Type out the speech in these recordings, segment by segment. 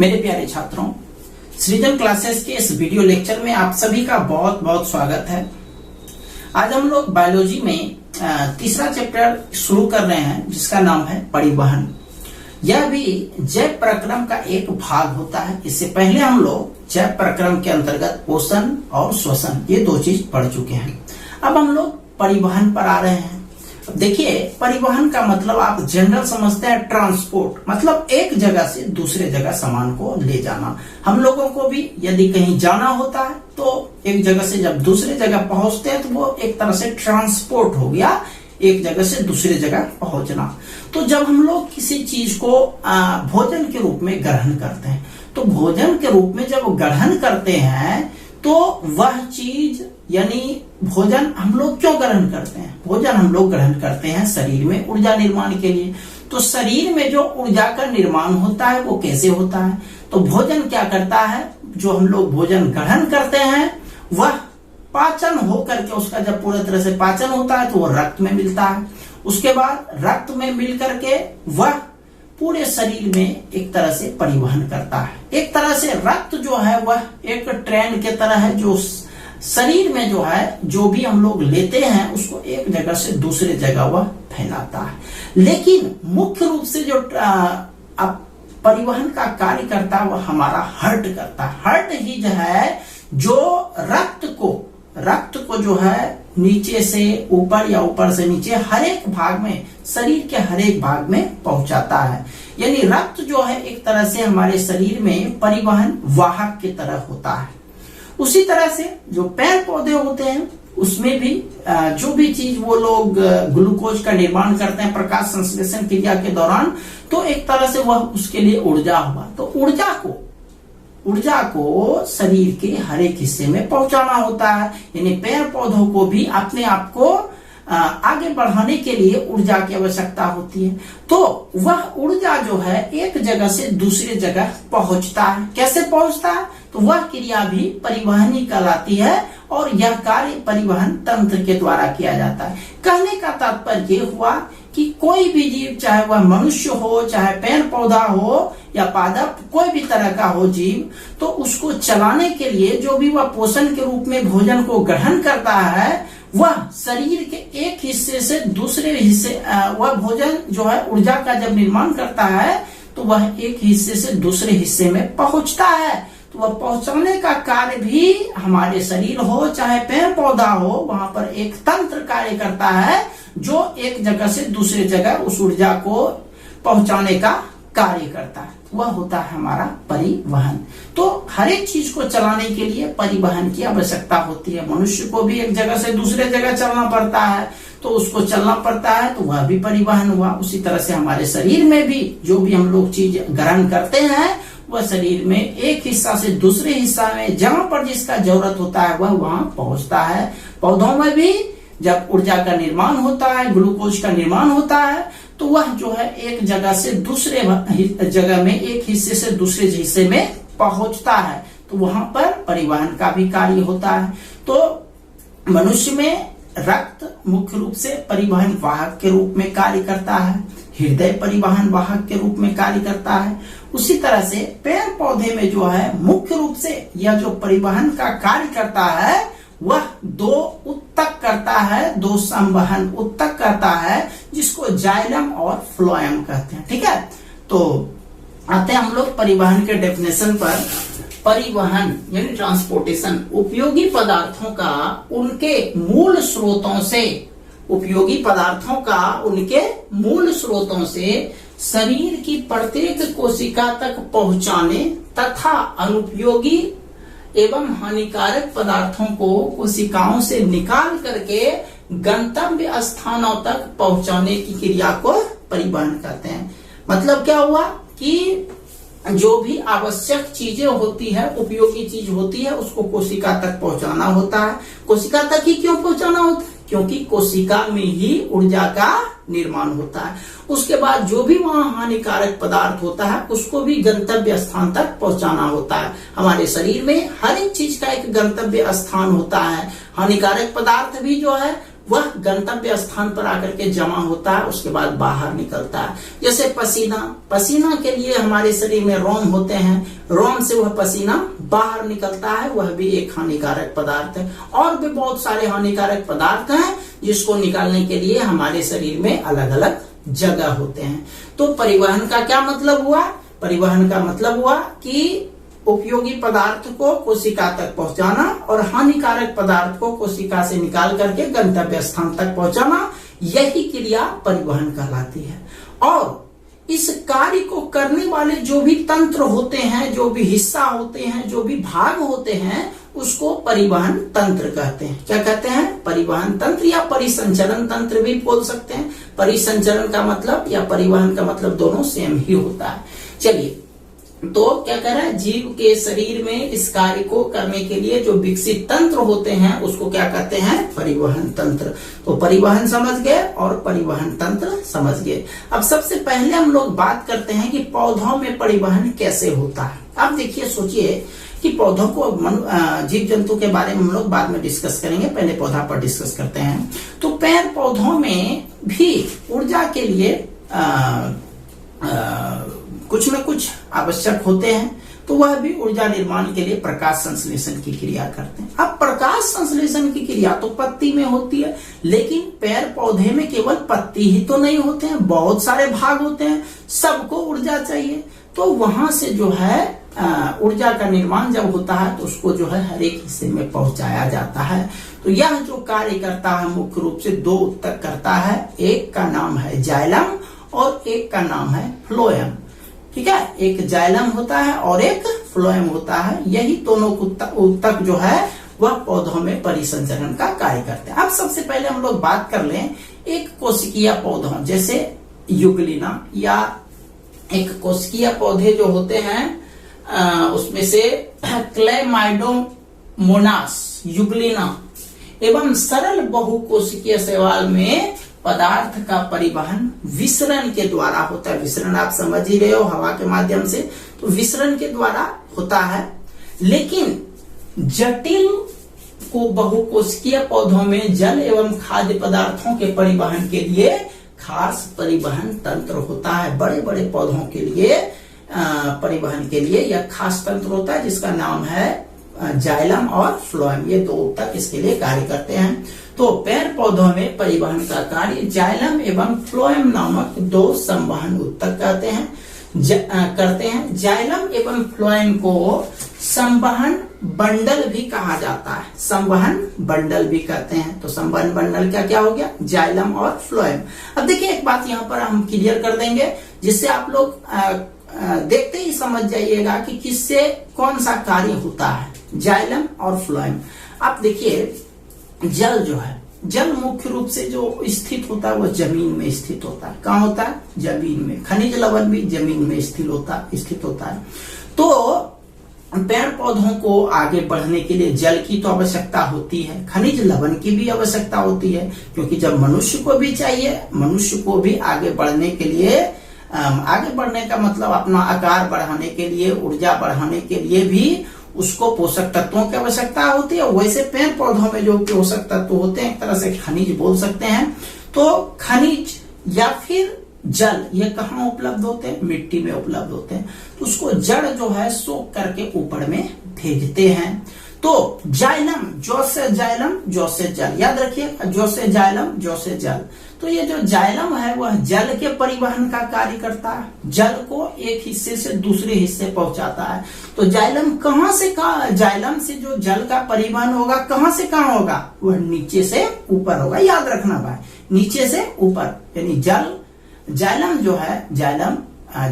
मेरे प्यारे छात्रों, सृजन क्लासेस के इस वीडियो लेक्चर में आप सभी का बहुत बहुत स्वागत है। आज हम लोग बायोलॉजी में तीसरा चैप्टर शुरू कर रहे हैं जिसका नाम है परिवहन। यह भी जैव प्रक्रम का एक भाग होता है। इससे पहले हम लोग जैव प्रक्रम के अंतर्गत पोषण और श्वसन ये दो चीज पढ़ चुके हैं। अब हम लोग परिवहन पर आ रहे हैं। देखिए, परिवहन का मतलब आप जनरल समझते हैं ट्रांसपोर्ट, मतलब एक जगह से दूसरे जगह सामान को ले जाना। हम लोगों को भी यदि कहीं जाना होता है तो एक जगह से जब दूसरे जगह पहुंचते हैं तो वो एक तरह से ट्रांसपोर्ट हो गया, एक जगह से दूसरे जगह पहुंचना। तो जब हम लोग किसी चीज को भोजन के रूप में ग्रहण करते हैं, तो भोजन के रूप में जब ग्रहण करते हैं तो वह चीज यानी भोजन हम लोग क्यों ग्रहण करते हैं? भोजन हम लोग ग्रहण करते हैं शरीर में ऊर्जा निर्माण के लिए। तो शरीर में जो ऊर्जा का निर्माण होता है वो कैसे होता है? तो भोजन क्या करता है, जो हम लोग भोजन ग्रहण करते हैं वह पाचन हो करके, उसका जब पूरी तरह से पाचन होता है तो वह रक्त में मिलता है। उसके बाद रक्त में मिल करके वह पूरे शरीर में एक तरह से परिवहन करता है। एक तरह से रक्त जो है वह एक ट्रेन के तरह है, जो शरीर में जो है जो भी हम लोग लेते हैं उसको एक जगह से दूसरे जगह वह फैलाता है। लेकिन मुख्य रूप से जो परिवहन का कार्य करता है वह हमारा हार्ट करता है। हार्ट ही जो है जो रक्त को जो है नीचे से ऊपर या ऊपर से नीचे हर एक भाग में, शरीर के हर एक भाग में पहुंचाता है। यानी रक्त जो है एक तरह से हमारे शरीर में परिवहन वाहक की तरह होता है। उसी तरह से जो पेड़ पौधे होते हैं उसमें भी जो भी चीज वो लोग ग्लूकोज का निर्माण करते हैं प्रकाश संश्लेषण क्रिया के दौरान, तो एक तरह से वह उसके लिए ऊर्जा हुआ। तो ऊर्जा को शरीर के हर एक हिस्से में पहुंचाना होता है। यानी पेड़ पौधों को भी अपने आप को आगे बढ़ाने के लिए ऊर्जा की आवश्यकता होती है। तो वह ऊर्जा जो है एक जगह से दूसरे जगह पहुंचता है। कैसे पहुंचता है? तो वह क्रिया भी परिवहन ही कहलाती है और यह कार्य परिवहन तंत्र के द्वारा किया जाता है। कहने का तात्पर्य ये हुआ कि कोई भी जीव, चाहे वह मनुष्य हो, चाहे पेड़ पौधा हो या पादप, कोई भी तरह का हो जीव, तो उसको चलाने के लिए जो भी वह पोषण के रूप में भोजन को ग्रहण करता है, वह शरीर के एक हिस्से से दूसरे हिस्से, वह भोजन जो है ऊर्जा का जब निर्माण करता है तो वह एक हिस्से से दूसरे हिस्से में पहुंचता है। तो वह पहुंचाने का कार्य भी हमारे शरीर हो चाहे पेड़ पौधा हो, वहां पर एक तंत्र कार्य करता है जो एक जगह से दूसरे जगह उस ऊर्जा को पहुंचाने का कार्य करता है। वह होता है हमारा परिवहन। तो हर एक चीज को चलाने के लिए परिवहन की आवश्यकता होती है। मनुष्य को भी एक जगह से दूसरे जगह चलना पड़ता है, तो उसको चलना पड़ता है, तो वह भी परिवहन हुआ। उसी तरह से हमारे शरीर में भी जो भी हम लोग चीज ग्रहण करते हैं वह शरीर में एक हिस्सा से दूसरे हिस्सा में जहां पर जिसका जरूरत होता है वह वहां पहुंचता है। पौधों में भी जब ऊर्जा का निर्माण होता है, ग्लूकोज का निर्माण होता है, तो वह जो है एक जगह से दूसरे जगह में, एक हिस्से से दूसरे हिस्से में पहुंचता है। तो वहां पर परिवहन का भी कार्य होता है। तो मनुष्य में रक्त मुख्य रूप से परिवहन वाहक के रूप में कार्य करता है, हृदय परिवहन वाहक के रूप में कार्य करता है। उसी तरह से पेड़ पौधे में जो है मुख्य रूप से यह जो परिवहन का कार्य करता है वह दो उत्तक करता है, दो संवहन उत्तक करता है, जिसको जाइलम और फ्लोएम कहते हैं। ठीक है, तो आते हैं हम लोग परिवहन के डेफिनेशन पर। परिवहन यानी ट्रांसपोर्टेशन उपयोगी पदार्थों का उनके मूल स्रोतों से, उपयोगी पदार्थों का उनके मूल स्रोतों से शरीर की प्रत्येक कोशिका तक पहुंचाने तथा अनुपयोगी एवं हानिकारक पदार्थों को कोशिकाओं से निकाल करके गंतव्य स्थानों तक पहुंचाने की क्रिया को परिवहन कहते हैं। मतलब क्या हुआ कि जो भी आवश्यक चीजें होती है, उपयोगी चीज होती है, उसको कोशिका तक पहुंचाना होता है। कोशिका तक ही क्यों पहुंचाना होता है? क्योंकि कोशिका में ही ऊर्जा का निर्माण होता है। उसके बाद जो भी वहां हानिकारक पदार्थ होता है उसको भी गंतव्य स्थान तक पहुंचाना होता है। हमारे शरीर में हर एक चीज का एक गंतव्य स्थान होता है। हानिकारक पदार्थ भी जो है वह गंतव्य स्थान पर आकर के जमा होता है, उसके बाद बाहर निकलता है। जैसे पसीना, पसीना के लिए हमारे शरीर में रोम होते हैं, रोम से वह पसीना बाहर निकलता है, वह भी एक हानिकारक पदार्थ है। और भी बहुत सारे हानिकारक पदार्थ हैं जिसको निकालने के लिए हमारे शरीर में अलग अलग जगह होते हैं। तो परिवहन का क्या मतलब हुआ? परिवहन का मतलब हुआ कि उपयोगी पदार्थ को कोशिका तक पहुंचाना और हानिकारक पदार्थ को कोशिका से निकाल करके गंतव्य स्थान तक पहुंचाना, यही क्रिया परिवहन कहलाती है। और इस कार्य को करने वाले जो भी तंत्र होते हैं, जो भी हिस्सा होते हैं, जो भी भाग होते हैं, उसको परिवहन तंत्र कहते हैं। क्या कहते हैं? परिवहन तंत्र या परिसंचरण तंत्र भी बोल सकते हैं। परिसंचरण का मतलब या परिवहन का मतलब दोनों सेम ही होता है। चलिए, तो क्या कह रहा है? जीव के शरीर में इस कार्य को करने के लिए जो विकसित तंत्र होते हैं उसको क्या कहते हैं? परिवहन तंत्र। तो परिवहन समझ गए और परिवहन तंत्र समझ गए। अब सबसे पहले हम लोग बात करते हैं कि पौधों में परिवहन कैसे होता है। अब देखिए, सोचिए कि पौधों को जीव जंतु के बारे में हम लोग बाद में डिस्कस करेंगे, पहले पौधा पर डिस्कस करते हैं। तो पेड़ पौधों में भी ऊर्जा के लिए कुछ न कुछ आवश्यक होते हैं, तो वह भी ऊर्जा निर्माण के लिए प्रकाश संश्लेषण की क्रिया करते हैं। अब प्रकाश संश्लेषण की क्रिया तो पत्ती में होती है, लेकिन पेड़ पौधे में केवल पत्ती ही तो नहीं होते हैं, बहुत सारे भाग होते हैं, सबको ऊर्जा चाहिए। तो वहां से जो है ऊर्जा का निर्माण जब होता है तो उसको जो है हर एक हिस्से में पहुंचाया जाता है। तो यह जो कार्य करता है मुख्य रूप से दो ऊतक करता है, एक का नाम है जाइलम और एक का नाम है फ्लोएम। ठीक है, एक जाइलम होता है और एक फ्लोएम होता है। यही दोनों ऊतक जो है वह पौधों में परिसंचरण का कार्य करते हैं। अब सबसे पहले हम लोग बात कर लें एक कोशिकीय पौधों, जैसे युगलिना या एक कोशिकीय पौधे जो होते हैं उसमें से क्लेमाइडोमोनास, युगलिना एवं सरल बहुकोशिकीय शैवाल में पदार्थ का परिवहन विसरण के द्वारा होता है। विसरण आप समझ ही रहे हो, हवा के माध्यम से, तो विसरण के द्वारा होता है। लेकिन जटिल को बहुकोशिकीय पौधों में जल एवं खाद्य पदार्थों के परिवहन के लिए खास परिवहन तंत्र होता है। बड़े बड़े पौधों के लिए परिवहन के लिए यह खास तंत्र होता है जिसका नाम है जाइलम और फ्लोएम। ये दो ऊतक इसके लिए कार्य करते हैं। तो पेड़ पौधों में परिवहन का कार्य जाइलम एवं फ्लोएम नामक दो संवहन ऊतक करते हैं। जाइलम एवं फ्लोएम को संवहन बंडल भी कहा जाता है, संवहन बंडल भी कहते हैं। तो संवहन बंडल का क्या हो गया? जाइलम और फ्लोएम। अब देखिए, एक बात यहाँ पर हम क्लियर कर देंगे जिससे आप लोग देखते ही समझ जाइएगा कि किससे कौन सा कार्य होता है, जाइलम और फ्लोएम। आप देखिए, जल जो है, जल मुख्य रूप से जो स्थित होता है वह जमीन में स्थित होता है। कहाँ होता है? जमीन में। खनिज लवण भी जमीन में स्थित होता है। तो पेड़ पौधों को आगे बढ़ने के लिए जल की तो आवश्यकता होती है, खनिज लवण की भी आवश्यकता होती है, क्योंकि जब मनुष्य को भी चाहिए, मनुष्य को भी आगे बढ़ने के लिए, आगे बढ़ने का मतलब अपना आकार बढ़ाने के लिए, ऊर्जा बढ़ाने के लिए भी उसको पोषक तत्वों की आवश्यकता होती है। वैसे पेड़ पौधों में जो पोषक तत्व होते हैं, एक तरह से खनिज बोल सकते हैं। तो खनिज या फिर जल ये कहाँ उपलब्ध होते हैं? मिट्टी में उपलब्ध होते हैं। तो उसको जड़ जो है सोख करके ऊपर में भेजते हैं। तो जाइलम, जो से जाइलम, जो से जल, याद रखिए, जो से जाइलम, जो से जल। तो ये जो जाइलम है वह जल के परिवहन का कार्य करता है, जल को एक हिस्से से दूसरे हिस्से पहुंचाता है। तो जाइलम कहाँ से जाइलम से जो जल का परिवहन होगा कहाँ से कहाँ होगा? वह नीचे से ऊपर होगा, याद रखना भाई, नीचे से ऊपर। यानी जाइलम जो है, जाइलम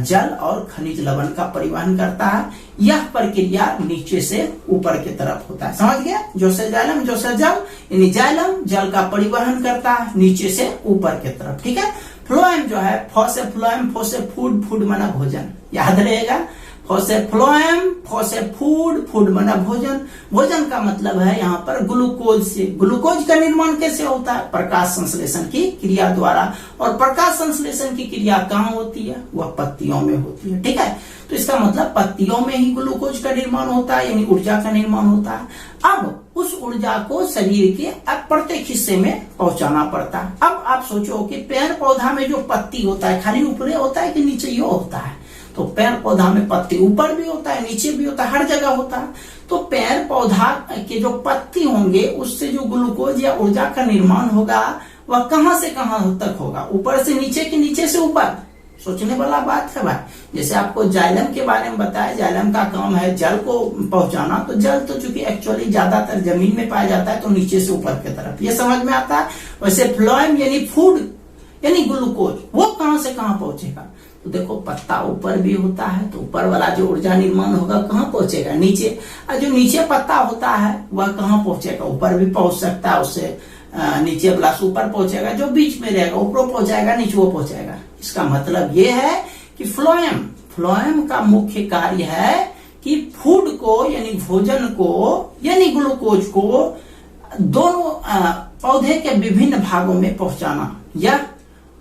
जल और खनिज लवण का परिवहन करता है। यह प्रक्रिया नीचे से ऊपर की तरफ होता है। समझ गया? जो से जाइलम, जो से जल, यानी जाइलम जल का परिवहन करता है नीचे से ऊपर की तरफ। ठीक है। फ्लोएम जो है, फ से फ्लोएम, फो से फूड, फूड माना भोजन, याद रहेगा। फ से फ्लोएम, फ से फूड, फूड माना भोजन, भोजन का मतलब है यहाँ पर ग्लूकोज से। ग्लूकोज का निर्माण कैसे होता है? प्रकाश संश्लेषण की क्रिया द्वारा। और प्रकाश संश्लेषण की क्रिया कहाँ होती है? वह पत्तियों में होती है। ठीक है, तो इसका मतलब पत्तियों में ही ग्लूकोज का निर्माण होता है, यानी ऊर्जा का निर्माण होता है। अब उस ऊर्जा को शरीर के प्रत्येक हिस्से में पहुंचाना पड़ता है। अब आप सोचो कि पेड़ पौधा में जो पत्ती होता है खाली ऊपर होता है कि नीचे ही होता है? तो पेड़ पौधा में पत्ती ऊपर भी होता है, नीचे भी होता है, हर जगह होता है। तो पेड़ पौधा के जो पत्ती होंगे उससे जो ग्लूकोज या ऊर्जा का निर्माण होगा वह कहां से कहां तक होगा? ऊपर से नीचे कि नीचे से ऊपर? सोचने वाला बात है भाई। जैसे आपको जाइलम के बारे में बताया, जाइलम का काम है जल को पहुंचाना। तो जल तो चूंकि एक्चुअली ज्यादातर जमीन में पाया जाता है, तो नीचे से ऊपर की तरफ, ये समझ में आता है। वैसे फ्लोएम यानी फूड यानी ग्लूकोज, वो कहां से कहां पहुंचेगा? तो देखो पत्ता ऊपर भी होता है, तो ऊपर वाला जो ऊर्जा निर्माण होगा कहाँ पहुंचेगा? नीचे। और जो नीचे पत्ता होता है वह कहाँ पहुंचेगा? ऊपर भी पहुंच सकता है, उससे नीचे वाला ऊपर पहुंचेगा, जो बीच में रहेगा ऊपर पहुंचाएगा, नीचे वो पहुंचाएगा। इसका मतलब ये है कि फ्लोएम का मुख्य कार्य है कि फूड को यानी भोजन को यानी ग्लूकोज को दोनों पौधे के विभिन्न भागों में पहुंचाना। यह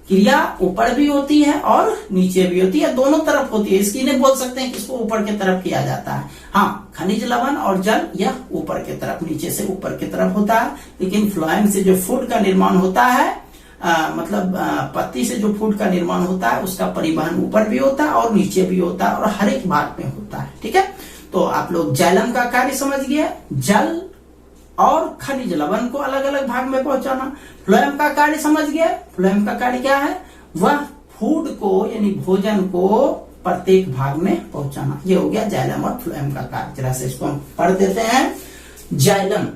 क्रिया ऊपर भी होती है और नीचे भी होती है, दोनों तरफ होती है। इसकी नहीं बोल सकते हैं कि इसको ऊपर की तरफ किया जाता है। हाँ, खनिज लवण और जल यह ऊपर की तरफ, नीचे से ऊपर की तरफ होता है। लेकिन फ्लोएम से जो फूड का निर्माण होता है, पत्ती से जो फूड का निर्माण होता है उसका परिवहन ऊपर भी होता है और नीचे भी होता है और हर एक भाग में होता है। ठीक है, तो आप लोग जाइलम का कार्य समझ गए, जल और खनिज लवण को अलग अलग भाग में पहुंचाना। फ्लोएम का कार्य समझ गए, फ्लोएम का कार्य क्या है? वह फूड को यानी भोजन को प्रत्येक भाग में पहुंचाना। ये हो गया जाइलम और फ्लोएम का कार्य। जरा से इसको हम पढ़ देते हैं। जाइलम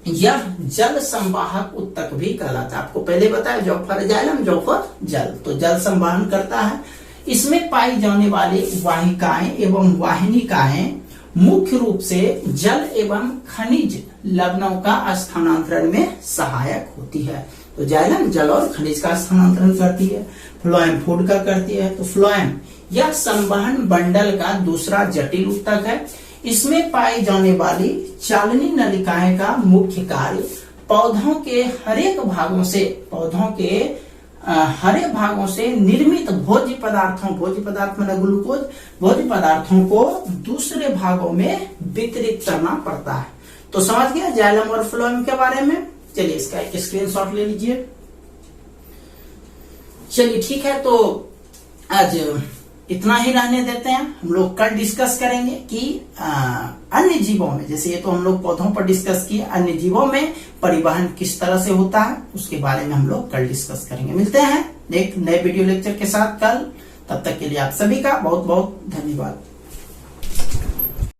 यह जल संवाहक उत्तक भी कहलाता है। आपको पहले बताया जोफर जाइलम, जोफर जल, तो जल संवाहन करता है। इसमें पाई जाने वाली वाहिकाएं एवं वाहिनिकाएं मुख्य रूप से जल एवं खनिज लवणों का स्थानांतरण में सहायक होती है। तो जाइलम जल और खनिज का स्थानांतरण करती है, फ्लोएम फूड का करती है। तो फ्लोएम यह संवहन बंडल का दूसरा जटिल उत्तक है। इसमें पाई जाने वाली चालनी नलिकाएं का मुख्य कार्य पौधों के हरेक भागों से निर्मित भोज्य पदार्थ में ग्लूकोज, भोज्य पदार्थों को दूसरे भागों में वितरित करना पड़ता है। तो समझ गया जाइलम और फ्लोएम के बारे में। चलिए इसका एक स्क्रीनशॉट ले लीजिए। चलिए ठीक है, तो आज इतना ही रहने देते हैं। हम लोग कल डिस्कस करेंगे कि अन्य जीवों में, जैसे ये तो हम लोग पौधों पर डिस्कस किए, अन्य जीवों में परिवहन किस तरह से होता है उसके बारे में हम लोग कल डिस्कस करेंगे। मिलते हैं एक नए वीडियो लेक्चर के साथ कल। तब तक के लिए आप सभी का बहुत बहुत धन्यवाद।